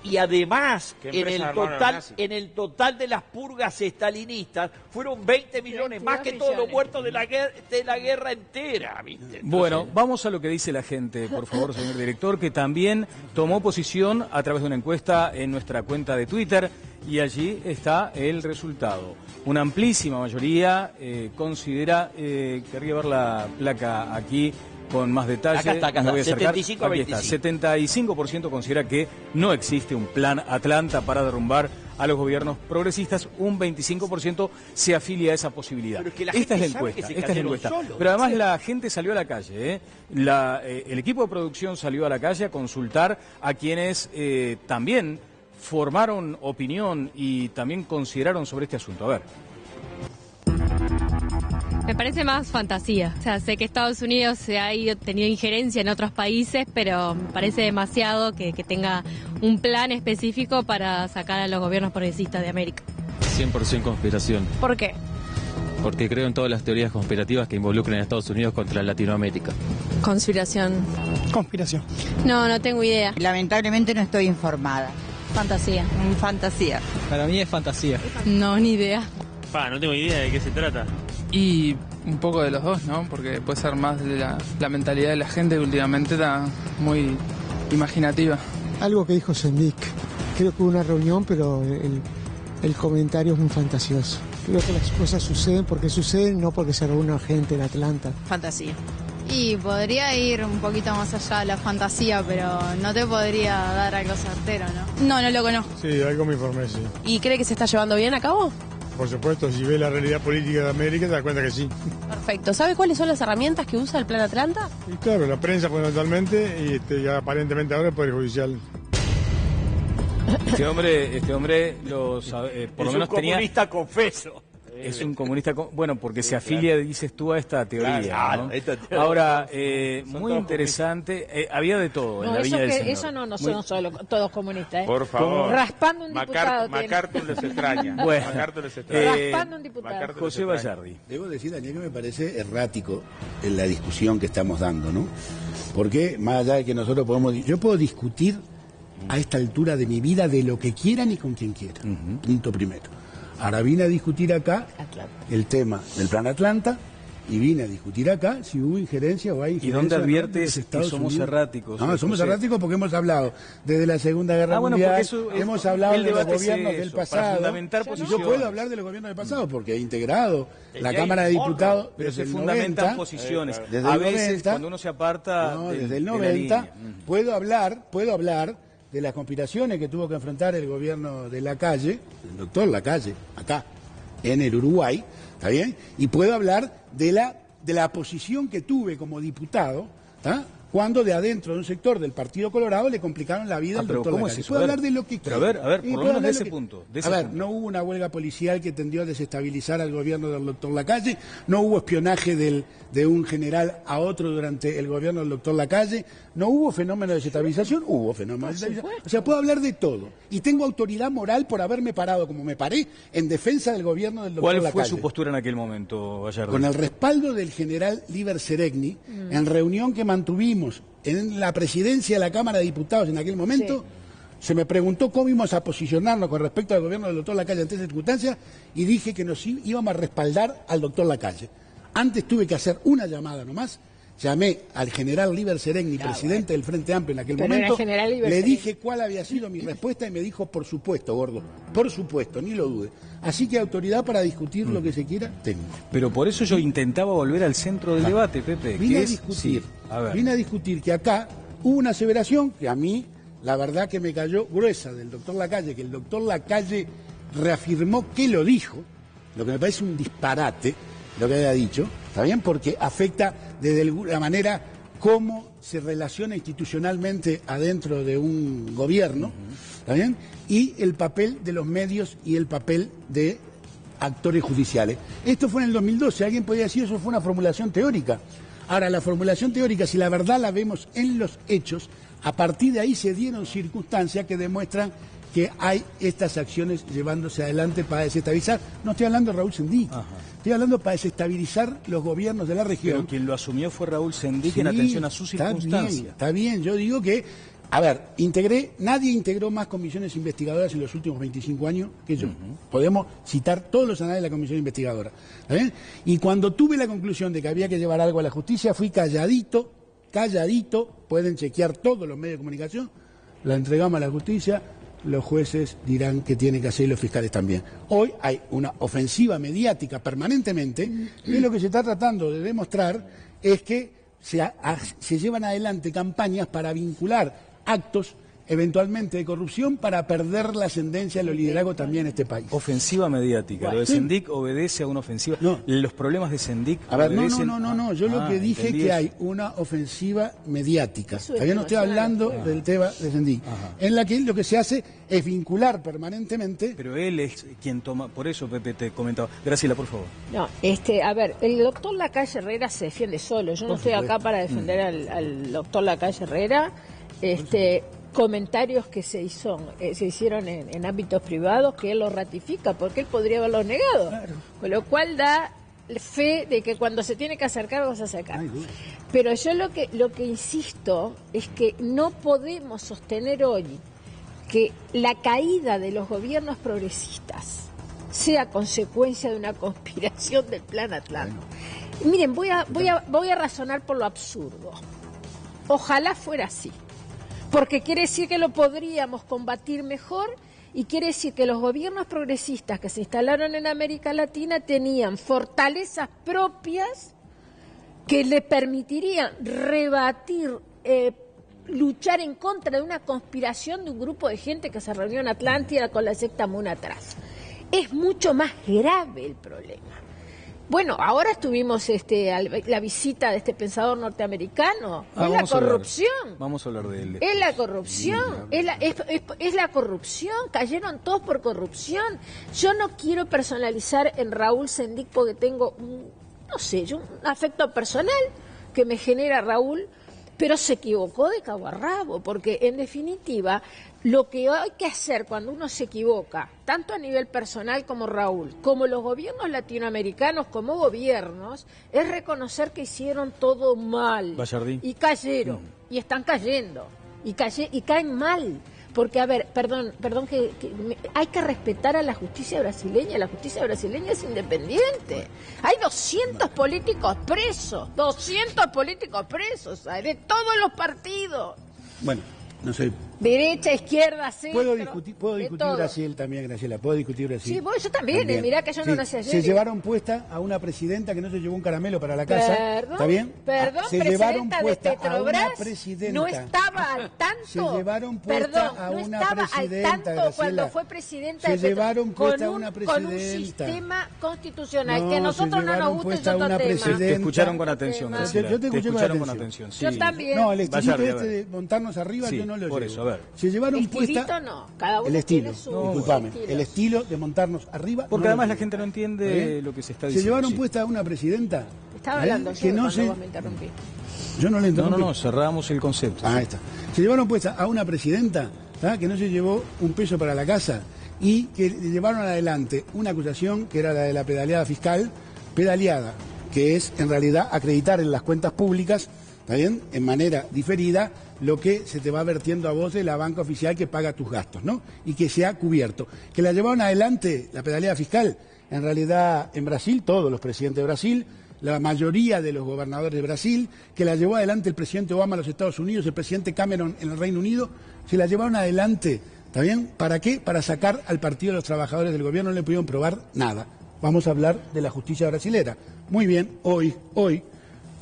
Y además, en el total de las purgas estalinistas, fueron 20 millones, más que todos los muertos de la guerra entera. ¿Viste? Bueno, vamos a lo que dice la gente, por favor, señor director, que también tomó posición a través de una encuesta en nuestra cuenta de Twitter, y allí está el resultado. Una amplísima mayoría considera, querría ver la placa aquí, con más detalle. Acá está, me voy a acercar. 75 a 25. Aquí está. 75% considera que no existe un plan Atlanta para derrumbar a los gobiernos progresistas. Un 25% se afilia a esa posibilidad. Pero es que la esta es la gente encuesta. sabe que se Esta es la cayeron encuesta. solos. Pero además la gente salió a la calle. El equipo de producción salió a la calle a consultar a quienes también formaron opinión y también consideraron sobre este asunto. A ver. Me parece más fantasía. O sea, sé que Estados Unidos se ha tenido injerencia en otros países, pero me parece demasiado que tenga un plan específico para sacar a los gobiernos progresistas de América. 100% conspiración. ¿Por qué? Porque creo en todas las teorías conspirativas que involucren a Estados Unidos contra Latinoamérica. Conspiración. Conspiración. No tengo idea. Lamentablemente no estoy informada. Fantasía. Fantasía. Para mí es fantasía. No, ni idea. No tengo idea de qué se trata. Y un poco de los dos, ¿no? Porque puede ser más de la mentalidad de la gente que últimamente está muy imaginativa. Algo que dijo Sendik. Creo que hubo una reunión, pero el comentario es muy fantasioso. Creo que las cosas suceden porque suceden, no porque se reúne gente en Atlanta. Fantasía. Y podría ir un poquito más allá de la fantasía, pero no te podría dar algo certero, ¿no? No lo conozco. Sí, algo me informé, sí. ¿Y cree que se está llevando bien a cabo? Por supuesto, si ve la realidad política de América, te das cuenta que sí. Perfecto. ¿Sabe cuáles son las herramientas que usa el Plan Atlanta? Y claro, la prensa fundamentalmente y aparentemente ahora el Poder Judicial. Este hombre por lo menos un comunista confeso. Es un comunista, bueno, porque se afilia, dices tú, a esta teoría. Claro, ¿no? esta teoría. Ahora, muy interesante, había de todo en la Viña del Señor. Eso no son solo todos comunistas. Por favor. Raspando un diputado. MacArthur les extraña. Bueno, raspando un diputado. José Vallardi. Debo decir, Daniel, que me parece errático en la discusión que estamos dando, ¿no? Porque más allá de que nosotros yo puedo discutir a esta altura de mi vida de lo que quieran y con quien quieran. Punto primero. Ahora vine a discutir acá el tema del Plan Atlanta y vine a discutir acá si hubo injerencia o hay injerencia. ¿Y dónde adviertes que somos erráticos? No, somos erráticos porque hemos hablado desde la Segunda Guerra Mundial, hemos hablado de los gobiernos del pasado. Yo puedo hablar de los gobiernos del pasado porque he integrado la Cámara de Diputados. Pero se fundamentan posiciones. Desde a el veces, 90, cuando uno se aparta desde el 90, puedo hablar de las conspiraciones que tuvo que enfrentar el gobierno de Lacalle, el doctor Lacalle, acá, en el Uruguay, ¿está bien? Y puedo hablar de la posición que tuve como diputado, ¿está? Cuando de adentro de un sector del Partido Colorado le complicaron la vida al doctor Lacalle. Puedo hablar de lo que quiera. Pero a ver, por lo menos de ese punto. No hubo una huelga policial que tendió a desestabilizar al gobierno del doctor Lacalle, no hubo espionaje de un general a otro durante el gobierno del doctor Lacalle, no hubo fenómeno de desestabilización, hubo fenómeno de desestabilización. O sea, puedo hablar de todo. Y tengo autoridad moral por haberme parado como me paré en defensa del gobierno del doctor Lacalle. ¿Cuál fue su postura en aquel momento, Gallardo? Con el respaldo del general Líber Seregni, en reunión que mantuvimos en la presidencia de la Cámara de Diputados en aquel momento, se me preguntó cómo íbamos a posicionarnos con respecto al gobierno del doctor Lacalle ante esas circunstancias y dije que nos íbamos a respaldar al doctor Lacalle. Antes tuve que hacer una llamada nomás, llamé al general Líber Seregni, presidente del Frente Amplio en aquel momento, le dije cuál había sido mi respuesta y me dijo, por supuesto, gordo, por supuesto, ni lo dude. Así que autoridad para discutir lo que se quiera, tengo. Pero por eso yo intentaba volver al centro del debate, Pepe. Vine a discutir que acá hubo una aseveración que a mí la verdad que me cayó gruesa del doctor Lacalle, que el doctor Lacalle reafirmó que lo dijo, lo que me parece un disparate, lo que había dicho, ¿está bien? Porque afecta de alguna manera cómo se relaciona institucionalmente adentro de un gobierno, ¿está bien? Y el papel de los medios y el papel de actores judiciales. Esto fue en el 2012, alguien podría decir eso fue una formulación teórica. Ahora, la formulación teórica, si la verdad la vemos en los hechos, a partir de ahí se dieron circunstancias que demuestran que hay estas acciones llevándose adelante para desestabilizar. No estoy hablando de Raúl Sendic, estoy hablando para desestabilizar los gobiernos de la región. Pero quien lo asumió fue Raúl Sendic en atención a sus circunstancias. Está bien, yo digo que, a ver, nadie integró más comisiones investigadoras en los últimos 25 años que yo. Podemos citar todos los anales de la comisión investigadora. ¿Está bien? Y cuando tuve la conclusión de que había que llevar algo a la justicia, fui calladito, pueden chequear todos los medios de comunicación, la entregamos a la justicia, los jueces dirán que tienen que hacer y los fiscales también. Hoy hay una ofensiva mediática permanentemente y lo que se está tratando de demostrar es que se llevan adelante campañas para vincular actos eventualmente de corrupción para perder la ascendencia de los liderazgos también en este país. Ofensiva mediática. Lo de Sendic obedece a una ofensiva. No. Los problemas de Sendic a ver, obedecen... no. Yo lo que dije es que hay una ofensiva mediática. Todavía no estoy hablando del tema de Sendic. En la que lo que se hace es vincular permanentemente... Pero él es quien toma... Por eso, Pepe, te comentaba. Graciela, por favor. No, a ver, el doctor Lacalle Herrera se defiende solo. Yo no estoy acá para defender al doctor Lacalle Herrera. Comentarios que se hicieron en ámbitos privados que él los ratifica porque él podría haberlos negado, con lo cual da fe de que cuando se tiene que acercar vas a acercar. Pero yo lo que insisto es que no podemos sostener hoy que la caída de los gobiernos progresistas sea consecuencia de una conspiración del Plan Atlanta. Miren, voy a razonar por lo absurdo. Ojalá fuera así. Porque quiere decir que lo podríamos combatir mejor y quiere decir que los gobiernos progresistas que se instalaron en América Latina tenían fortalezas propias que le permitirían rebatir, luchar en contra de una conspiración de un grupo de gente que se reunió en Atlántida con la secta Moon atrás. Es mucho más grave el problema. Bueno, ahora estuvimos la visita de este pensador norteamericano. Es la corrupción. Vamos a hablar de él. Es la corrupción. Es la corrupción. Cayeron todos por corrupción. Yo no quiero personalizar en Raúl Sendic porque tengo, un afecto personal que me genera Raúl, pero se equivocó de cabo a rabo, porque en definitiva lo que hay que hacer cuando uno se equivoca, tanto a nivel personal como Raúl, como los gobiernos latinoamericanos como gobiernos, es reconocer que hicieron todo mal. Bayardí. Y cayeron, y están cayendo, y caen mal. Porque, a ver, perdón, hay que respetar a la justicia brasileña. La justicia brasileña es independiente. Hay 200 políticos presos, de todos los partidos. Bueno, no sé. Derecha, izquierda, centro. Puedo discutir Brasil también, Graciela. Puedo discutir Brasil. Sí, yo también. Mirá que yo no nací ayer. Se llevaron puesta a una presidenta que no se llevó un caramelo para la casa. ¿Está bien? Perdón, se llevaron puesta a una presidenta. No estaba al tanto. Se llevaron puesta a una presidenta, Graciela. Cuando fue presidenta se llevaron puesta a una presidenta. Con un sistema constitucional que a nosotros no nos gusta es otro tema. Te escucharon con atención, Graciela. Yo te escuché con atención. Sí. Yo también. No, el estilito de montarnos arriba yo no lo llevo. Por eso, a ver. Se llevaron puesta cada uno el estilo, tiene su disculpame, el estilo de montarnos arriba. Porque además la gente no entiende lo que se está diciendo. Se llevaron puesta a una presidenta. Estaba hablando que no vos me interrumpí. Yo no le interrumpí. No, cerramos el concepto. Ahí está. Se llevaron puesta a una presidenta que no se llevó un peso para la casa y que llevaron adelante una acusación que era la de la pedaleada fiscal, que es en realidad acreditar en las cuentas públicas, ¿está bien?, en manera diferida, lo que se te va vertiendo a vos de la banca oficial que paga tus gastos, ¿no? Y que se ha cubierto. Que la llevaron adelante, la pedaleada fiscal, en realidad en Brasil, todos los presidentes de Brasil, la mayoría de los gobernadores de Brasil, que la llevó adelante el presidente Obama a los Estados Unidos, el presidente Cameron en el Reino Unido, se la llevaron adelante, ¿está bien? ¿Para qué? Para sacar al Partido de los Trabajadores del gobierno, no le pudieron probar nada. Vamos a hablar de la justicia brasilera. Muy bien, hoy,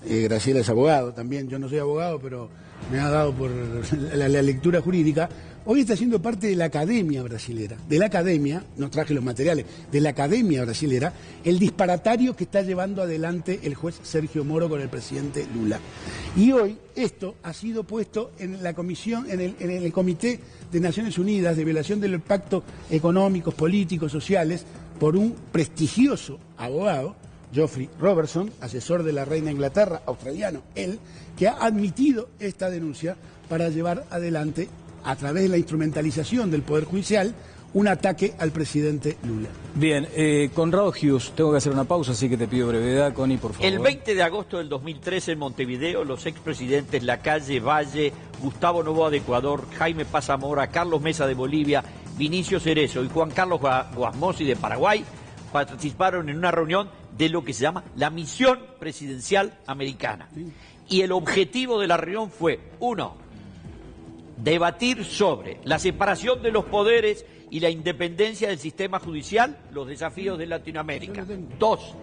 Graciela es abogado también, yo no soy abogado, pero me ha dado por la lectura jurídica, hoy está siendo parte de la academia brasilera. De la academia, no traje los materiales, de la academia brasilera, el disparatario que está llevando adelante el juez Sergio Moro con el presidente Lula. Y hoy esto ha sido puesto en la comisión, en el Comité de Naciones Unidas de Violación de los Pactos Económicos, Políticos, Sociales, por un prestigioso abogado, Geoffrey Robertson, asesor de la reina de Inglaterra, australiano, él, que ha admitido esta denuncia para llevar adelante, a través de la instrumentalización del Poder Judicial, un ataque al presidente Lula. Bien, Conrado Hughes, tengo que hacer una pausa, así que te pido brevedad, Connie, por favor. El 20 de agosto del 2013 en Montevideo, los expresidentes Lacalle, Valle, Gustavo Noboa de Ecuador, Jaime Paz Zamora, Carlos Mesa de Bolivia, Vinicio Cerezo y Juan Carlos Guasmosi de Paraguay participaron en una reunión de lo que se llama la Misión Presidencial Americana. Y el objetivo de la reunión fue, 1, debatir sobre la separación de los poderes y la independencia del sistema judicial, los desafíos de Latinoamérica. 2,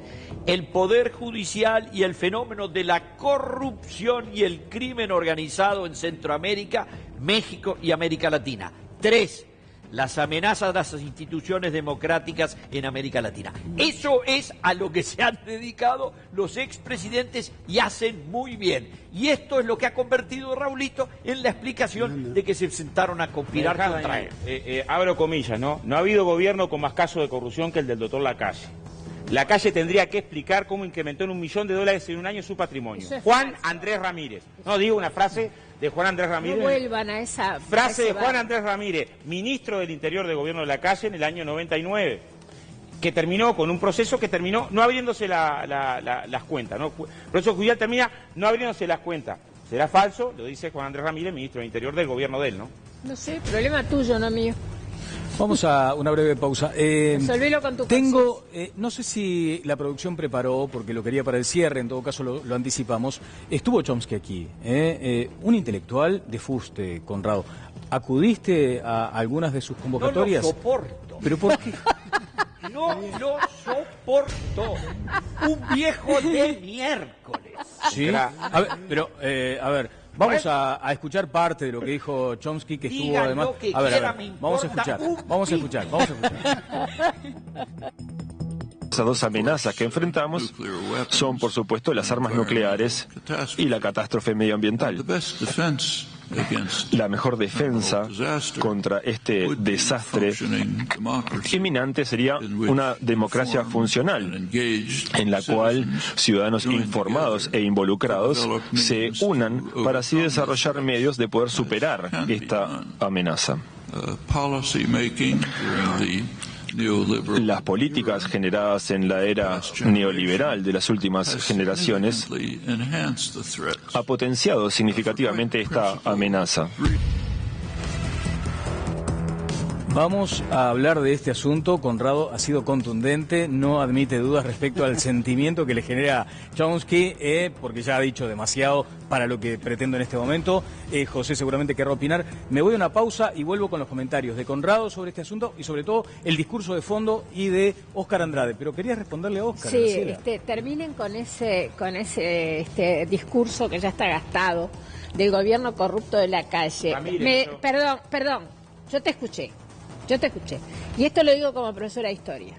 el poder judicial y el fenómeno de la corrupción y el crimen organizado en Centroamérica, México y América Latina. 3, las amenazas a las instituciones democráticas en América Latina. Eso es a lo que se han dedicado los expresidentes y hacen muy bien. Y esto es lo que ha convertido, Raulito, en la explicación de que se sentaron a conspirar contra él. Abro comillas, ¿no? No ha habido gobierno con más casos de corrupción que el del doctor Lacalle. Lacalle tendría que explicar cómo incrementó en $1 millón en un año su patrimonio. Juan Andrés Ramírez. No, digo una frase de Juan Andrés Ramírez. No vuelvan a esa frase de Juan Andrés Ramírez, ministro del Interior del gobierno de Lacalle en el año 99, que terminó con un proceso que terminó no abriéndose las cuentas, ¿no? El proceso judicial termina no abriéndose las cuentas. ¿Será falso? Lo dice Juan Andrés Ramírez, ministro del Interior del gobierno de él, ¿no? No sé, problema tuyo, no mío. Vamos a una breve pausa. Resolvelo con tu no sé si la producción preparó, porque lo quería para el cierre, en todo caso lo anticipamos. Estuvo Chomsky aquí, un intelectual de fuste, Conrado. ¿Acudiste a algunas de sus convocatorias? No lo soporto. ¿Pero por qué? No lo soporto. Un viejo de miércoles. Sí. A ver, pero, a ver. Vamos a escuchar parte de lo que dijo Chomsky, que estuvo además... A ver, vamos a escuchar. Las dos amenazas que enfrentamos son, por supuesto, las armas nucleares y la catástrofe medioambiental. La mejor defensa contra este desastre inminente sería una democracia funcional, en la cual ciudadanos informados e involucrados se unan para así desarrollar medios de poder superar esta amenaza. Las políticas generadas en la era neoliberal de las últimas generaciones ha potenciado significativamente esta amenaza. Vamos a hablar de este asunto. Conrado ha sido contundente, no admite dudas respecto al sentimiento que le genera Chomsky, porque ya ha dicho demasiado para lo que pretendo en este momento. José seguramente querrá opinar. Me voy a una pausa y vuelvo con los comentarios de Conrado sobre este asunto y sobre todo el discurso de fondo y de Óscar Andrade. Pero quería responderle a Óscar. Sí, terminen con ese discurso que ya está gastado del gobierno corrupto de Lacalle. Perdón, yo te escuché. Y esto lo digo como profesora de historia.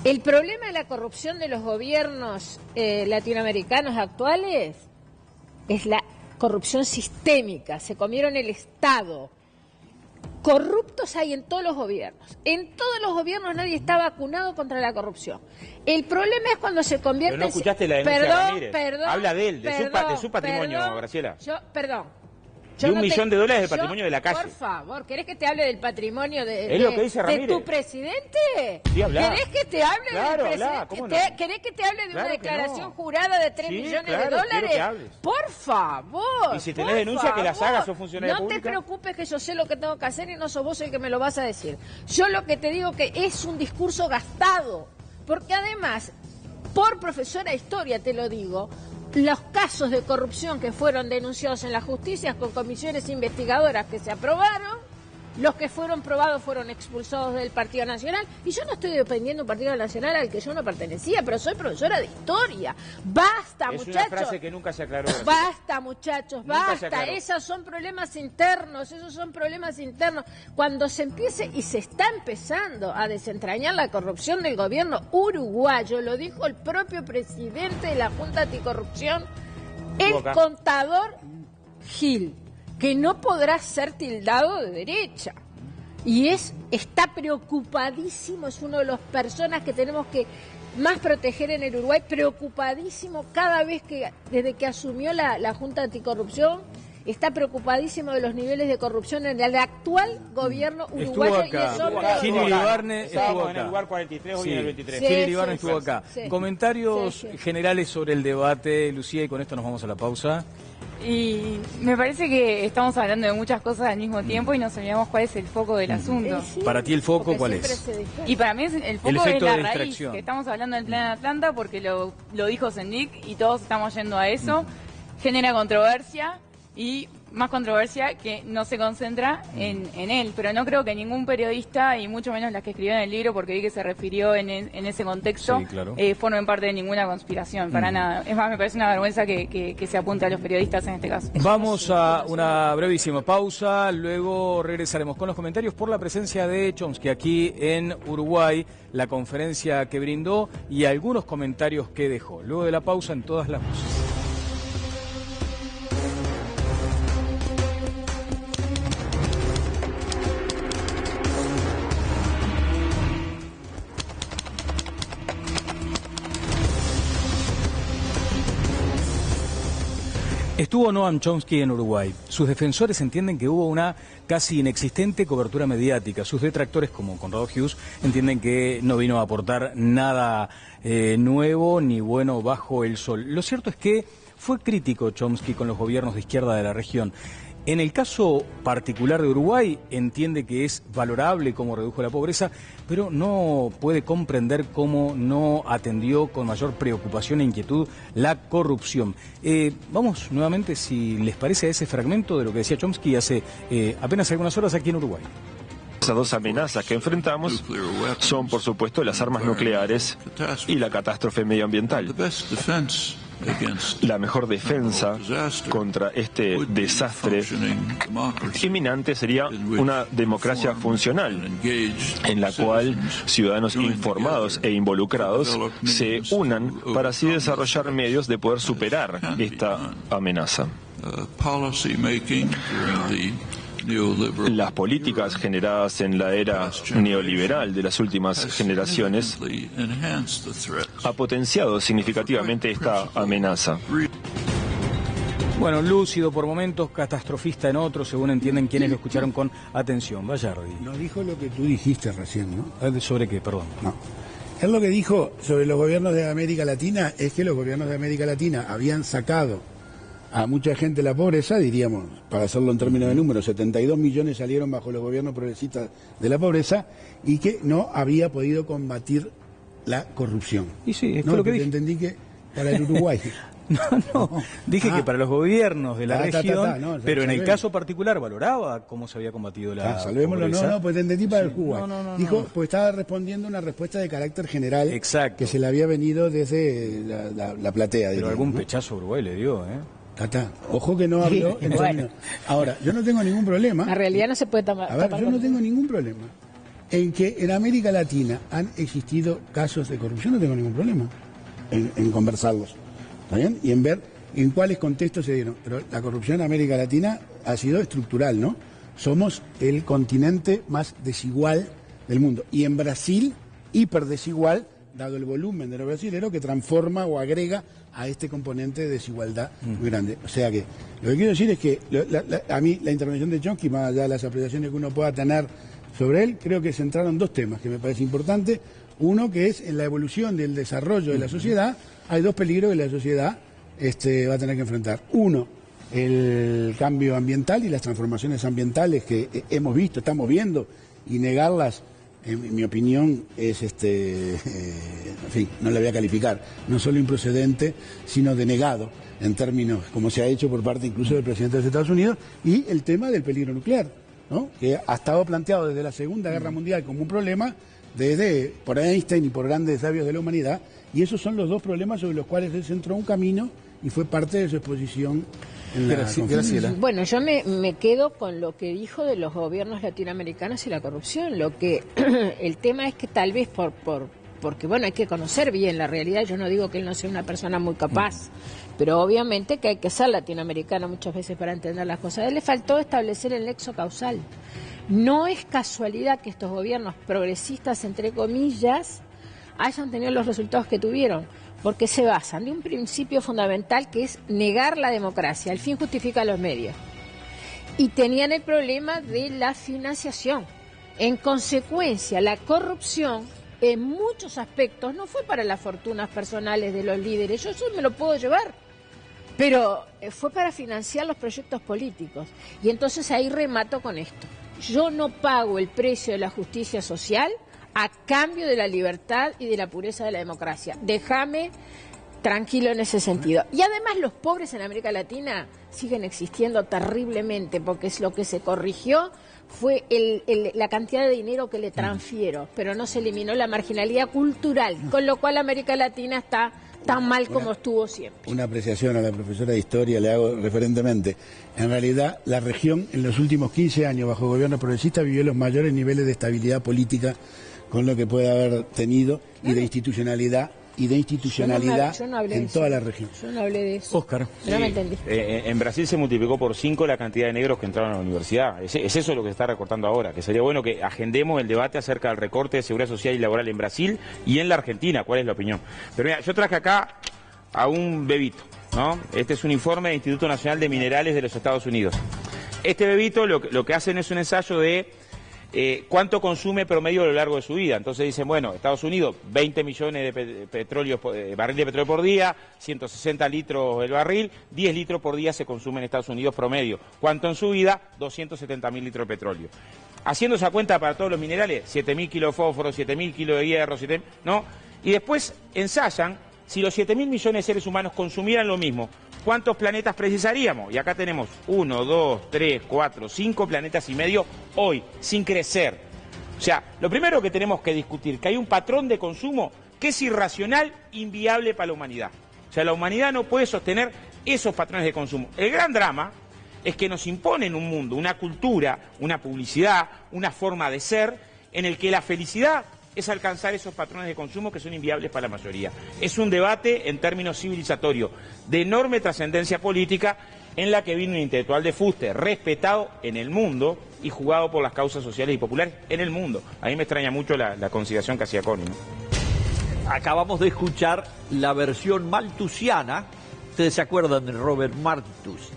El problema de la corrupción de los gobiernos latinoamericanos actuales es la corrupción sistémica. Se comieron el Estado. Corruptos hay en todos los gobiernos. En todos los gobiernos nadie está vacunado contra la corrupción. El problema es cuando se convierte... Pero no escuchaste la denuncia de Ramírez. Habla de él, de su patrimonio, Graciela. De $1 millón del patrimonio de Lacalle. Por favor, ¿querés que te hable del patrimonio es lo que dice Ramírez. de tu presidente? Sí, hablá. ¿Querés que te hable del presidente? ¿Cómo no? ¿Querés que te hable de una declaración jurada de 3 millones de dólares? Quiero que hables. Por favor. Y si tenés denuncia, que las hagas, sos funcionaria pública. No te preocupes, que yo sé lo que tengo que hacer y no sos vos el que me lo vas a decir. Yo lo que te digo que es un discurso gastado, porque además, por profesora de historia te lo digo, los casos de corrupción que fueron denunciados en la justicia con comisiones investigadoras que se aprobaron, Los que fueron probados fueron expulsados del Partido Nacional. Y yo no estoy defendiendo un Partido Nacional al que yo no pertenecía, pero soy profesora de historia. Basta, es muchachos. una frase que nunca se aclaró. Basta, muchachos, basta. Esos son problemas internos, Cuando se empiece, y se está empezando a desentrañar la corrupción del gobierno uruguayo, lo dijo el propio presidente de la Junta Anticorrupción, el contador Gil, que no podrá ser tildado de derecha. Y está preocupadísimo, es uno de las personas que tenemos que más proteger en el Uruguay, preocupadísimo cada vez que, desde que asumió la Junta Anticorrupción, está preocupadísimo de los niveles de corrupción en el actual gobierno uruguayo. Gil Iribarne estuvo acá. En el lugar 43 o en el 23. Gil Iribarne estuvo acá. Comentarios generales sobre el debate, Lucía, y con esto nos vamos a la pausa. Y me parece que estamos hablando de muchas cosas al mismo tiempo y nos olvidamos cuál es el foco del asunto. Para ti el foco, ¿cuál es? Y para mí el foco es la raíz, que estamos hablando del Plan Atlanta porque lo dijo Sendik y todos estamos yendo a eso. Genera controversia y más controversia que no se concentra en él, pero no creo que ningún periodista, y mucho menos las que escribieron el libro, porque vi que se refirió en ese contexto, formen parte de ninguna conspiración, para nada. Es más, me parece una vergüenza que se apunte a los periodistas en este caso. Vamos a una brevísima pausa, luego regresaremos con los comentarios por la presencia de Chomsky aquí en Uruguay, la conferencia que brindó y algunos comentarios que dejó. Luego de la pausa, en Todas las Voces. Estuvo Noam Chomsky en Uruguay. Sus defensores entienden que hubo una casi inexistente cobertura mediática. Sus detractores, como Conrado Hughes, entienden que no vino a aportar nada nuevo ni bueno bajo el sol. Lo cierto es que fue crítico Chomsky con los gobiernos de izquierda de la región. En el caso particular de Uruguay, entiende que es valorable cómo redujo la pobreza, pero no puede comprender cómo no atendió con mayor preocupación e inquietud la corrupción. Vamos nuevamente, si les parece, a ese fragmento de lo que decía Chomsky hace apenas algunas horas aquí en Uruguay. Esas dos amenazas que enfrentamos son, por supuesto, las armas nucleares y la catástrofe medioambiental. La mejor defensa contra este desastre inminente sería una democracia funcional, en la cual ciudadanos informados e involucrados se unan para así desarrollar medios de poder superar esta amenaza. Las políticas generadas en la era neoliberal de las últimas generaciones ha potenciado significativamente esta amenaza. Bueno, lúcido por momentos, catastrofista en otros, según entienden quienes lo escucharon con atención. Bayardi. No dijo lo que tú dijiste recién, ¿no? ¿Sobre qué? Perdón. No. Él lo que dijo sobre los gobiernos de América Latina es que los gobiernos de América Latina habían sacado a mucha gente la pobreza, diríamos, para hacerlo en términos de números, 72 millones salieron bajo los gobiernos progresistas de la pobreza y que no había podido combatir la corrupción. Y sí, fue lo que dije. Entendí que para el Uruguay. No, dije que para los gobiernos de la región, pero en el caso particular valoraba cómo se había combatido la pobreza. No, pues te entendí para el Uruguay. Dijo, pues estaba respondiendo una respuesta de carácter general. Exacto. Que se le había venido desde la platea. Pero digamos, algún pechazo Uruguay le dio, Ojo que no habló en términos. Ahora, yo no tengo ningún problema. La realidad no se puede tapar. A ver, yo no tengo ningún problema en que en América Latina han existido casos de corrupción, no tengo ningún problema en conversarlos, ¿está bien? Y en ver en cuáles contextos se dieron. Pero la corrupción en América Latina ha sido estructural, ¿no? Somos el continente más desigual del mundo. Y en Brasil, hiperdesigual, dado el volumen de los brasileños, que transforma o agrega a este componente de desigualdad muy grande. O sea que, lo que quiero decir es que a mí la intervención de Chomsky, más allá de las apreciaciones que uno pueda tener sobre él, creo que centraron dos temas que me parece importante. Uno, que es en la evolución del desarrollo de la sociedad, hay dos peligros que la sociedad va a tener que enfrentar. Uno, el cambio ambiental y las transformaciones ambientales que hemos visto, estamos viendo, y negarlas, en mi opinión, es en fin, no la voy a calificar, no solo improcedente, sino denegado, en términos, como se ha hecho por parte incluso del presidente de los Estados Unidos, y el tema del peligro nuclear. ¿no? Que ha estado planteado desde la Segunda Guerra Mundial como un problema, desde por Einstein y por grandes sabios de la humanidad, y esos son los dos problemas sobre los cuales él centró un camino y fue parte de su exposición en la Graciela. Bueno, yo me quedo con lo que dijo de los gobiernos latinoamericanos y la corrupción. El tema es que tal vez porque bueno, hay que conocer bien la realidad. Yo no digo que él no sea una persona muy capaz, pero obviamente que hay que ser latinoamericano muchas veces para entender las cosas. A él le faltó establecer el nexo causal. No es casualidad que estos gobiernos progresistas, entre comillas, hayan tenido los resultados que tuvieron, porque se basan de un principio fundamental que es negar la democracia. El fin justifica los medios. Y tenían el problema de la financiación. En consecuencia, la corrupción en muchos aspectos no fue para las fortunas personales de los líderes. Yo eso me lo puedo llevar, pero fue para financiar los proyectos políticos. Y entonces ahí remato con esto. Yo no pago el precio de la justicia social a cambio de la libertad y de la pureza de la democracia. Déjame tranquilo en ese sentido. Y además los pobres en América Latina siguen existiendo terriblemente, porque es lo que se corrigió fue la cantidad de dinero que le transfiero, pero no se eliminó la marginalidad cultural, con lo cual América Latina está tan mal como estuvo siempre. Una apreciación a la profesora de Historia le hago referentemente. En realidad, la región en los últimos 15 años bajo gobierno progresista vivió los mayores niveles de estabilidad política con lo que puede haber tenido y de institucionalidad yo no hablé en toda la región. Yo no hablé de eso. Óscar. No me entendí. En Brasil se multiplicó por 5 la cantidad de negros que entraron a la universidad. Es eso lo que se está recortando ahora, que sería bueno que agendemos el debate acerca del recorte de seguridad social y laboral en Brasil y en la Argentina. ¿Cuál es la opinión? Pero mira, yo traje acá a un bebito, ¿no? Este es un informe del Instituto Nacional de Minerales de los Estados Unidos. Este bebito lo que hacen es un ensayo de cuánto consume promedio a lo largo de su vida. Entonces dicen, bueno, Estados Unidos, 20 millones de barriles de petróleo por día, 160 litros el barril, 10 litros por día se consume en Estados Unidos promedio. ¿Cuánto en su vida? 270.000 litros de petróleo. Haciendo esa cuenta para todos los minerales, 7.000 kilos de fósforo, 7.000 kilos de hierro, 7.000, ¿no? Y después ensayan, si los 7.000 millones de seres humanos consumieran lo mismo, ¿cuántos planetas precisaríamos? Y acá tenemos 1, 2, 3, 4, 5 planetas y medio hoy, sin crecer. O sea, lo primero que tenemos que discutir, que hay un patrón de consumo que es irracional, inviable para la humanidad. O sea, la humanidad no puede sostener esos patrones de consumo. El gran drama es que nos imponen un mundo, una cultura, una publicidad, una forma de ser, en el que la felicidad es alcanzar esos patrones de consumo que son inviables para la mayoría. Es un debate en términos civilizatorios de enorme trascendencia política, en la que vino un intelectual de fuste, respetado en el mundo y jugado por las causas sociales y populares en el mundo. A mí me extraña mucho la consideración que hacía Connie, ¿no? Acabamos de escuchar la versión malthusiana. Ustedes se acuerdan de Robert Malthus,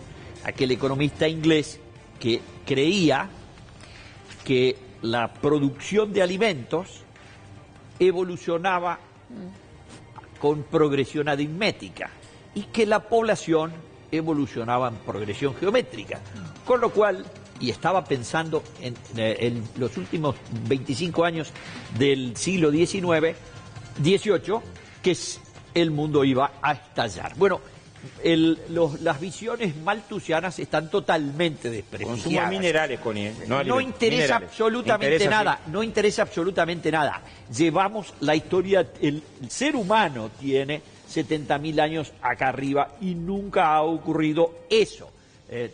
aquel economista inglés que creía que la producción de alimentos evolucionaba con progresión aritmética y que la población evolucionaba en progresión geométrica. Con lo cual, y estaba pensando en los últimos 25 años del siglo XVIII, que el mundo iba a estallar. Bueno, las visiones malthusianas están totalmente desprestigiadas. Consumo de minerales, Connie. No interesa absolutamente nada. No interesa absolutamente nada. Llevamos la historia, el ser humano tiene 70.000 años acá arriba y nunca ha ocurrido eso.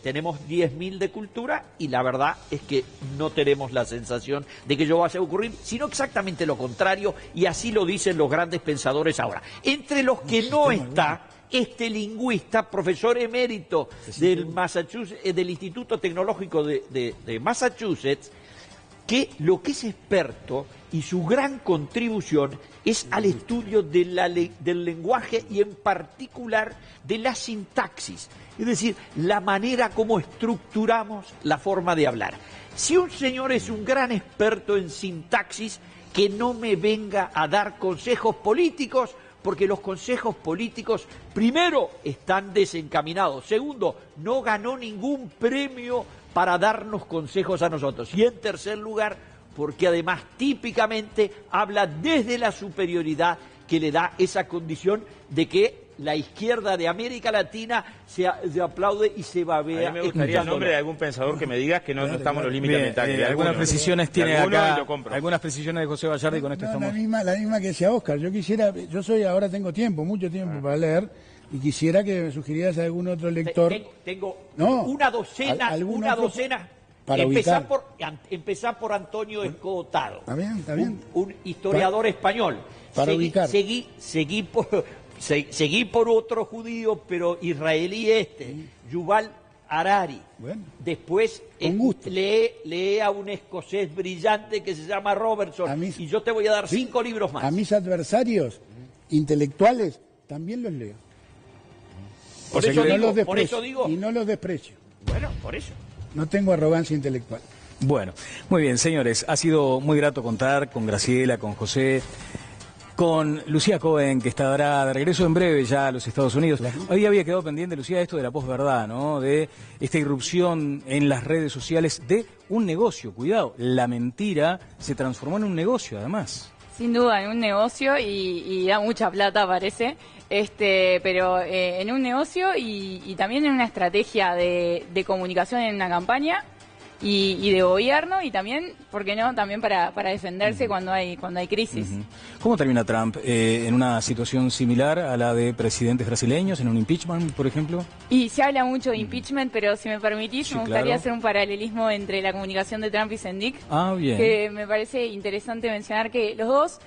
Tenemos 10.000 de cultura y la verdad es que no tenemos la sensación de que ello vaya a ocurrir, sino exactamente lo contrario, y así lo dicen los grandes pensadores ahora. Entre los que no está este lingüista, profesor emérito del Instituto Tecnológico de Massachusetts, que lo que es experto y su gran contribución es al estudio del lenguaje y en particular de la sintaxis, es decir, la manera como estructuramos la forma de hablar. Si un señor es un gran experto en sintaxis, que no me venga a dar consejos políticos, porque los consejos políticos, primero, están desencaminados, segundo, no ganó ningún premio para darnos consejos a nosotros, y en tercer lugar, porque además típicamente habla desde la superioridad que le da esa condición de que la izquierda de América Latina se aplaude y se babea. A mí me gustaría el nombre de algún pensador que me digas que no estamos en los límites mentales. Algunas precisiones tiene acá, algunas precisiones de José Vallardi, con esto estamos... La misma que decía Oscar. Ahora tengo mucho tiempo para leer, y quisiera que me sugirieras a algún otro lector. Tengo una docena. Empezar por Antonio Escotado. Está bien. Un historiador español. Para ubicar. Seguí por otro judío, pero israelí Yuval Harari. Bueno, después lee a un escocés brillante que se llama Robertson. Y yo te voy a dar 5 libros más. A mis adversarios intelectuales también los leo. Por eso digo. Y no los desprecio. Bueno, por eso. No tengo arrogancia intelectual. Bueno, muy bien, señores. Ha sido muy grato contar con Graciela, con José, con Lucía Cohen, que estará de regreso en breve ya a los Estados Unidos. Hoy había quedado pendiente, Lucía, esto de la posverdad, ¿no? De esta irrupción en las redes sociales de un negocio. Cuidado, la mentira se transformó en un negocio, además. Sin duda, en un negocio y da mucha plata, parece. Pero en un negocio y también en una estrategia de comunicación en una campaña y de gobierno, y también, ¿por qué no?, también para defenderse cuando hay crisis. ¿Cómo termina Trump? ¿En una situación similar a la de presidentes brasileños, en un impeachment, por ejemplo? Y se habla mucho de impeachment, pero si me permitís, me gustaría hacer un paralelismo entre la comunicación de Trump y Sendik, que me parece interesante mencionar que los dos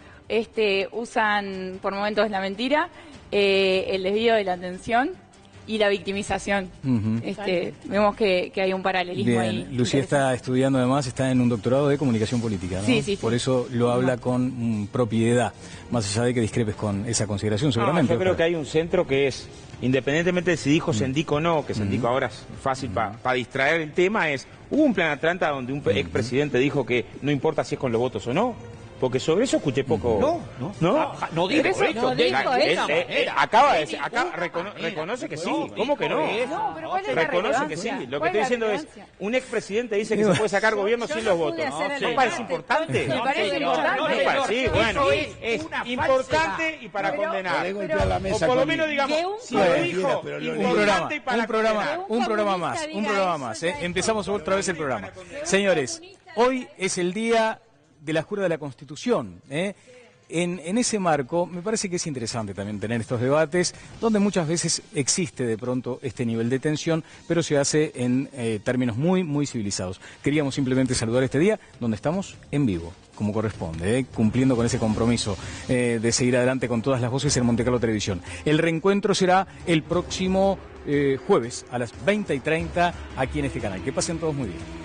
usan por momentos la mentira, el desvío de la atención y la victimización. Vemos que hay un paralelismo ahí. Lucía está estudiando, además, está en un doctorado de comunicación política, ¿no? Sí. Por eso lo habla con propiedad, más allá de que discrepes con esa consideración, seguramente. Yo creo que hay un centro que es, independientemente de si dijo Sendik o no, que Sendik ahora es fácil para distraer el tema, hubo un plan Atlanta donde un expresidente dijo que no importa si es con los votos o no. Porque sobre eso escuché poco. No dijo eso. Acaba de decir, reconoce que sí. ¿Cómo que no? Reconoce que sí. Lo que estoy diciendo es, un expresidente dice que se puede sacar gobierno sin los votos. ¿No parece importante? Me parece importante. Sí, bueno, es importante y para condenar. O por lo menos digamos, si lo dijo, importante y para condenar. Un programa más. Empezamos otra vez el programa. Señores, hoy es el día de la jura de la Constitución. En ese marco, me parece que es interesante también tener estos debates, donde muchas veces existe de pronto este nivel de tensión, pero se hace en términos muy, muy civilizados. Queríamos simplemente saludar este día, donde estamos en vivo, como corresponde, cumpliendo con ese compromiso de seguir adelante con todas las voces en Monte Carlo Televisión. El reencuentro será el próximo jueves a las 20:30 aquí en este canal. Que pasen todos muy bien.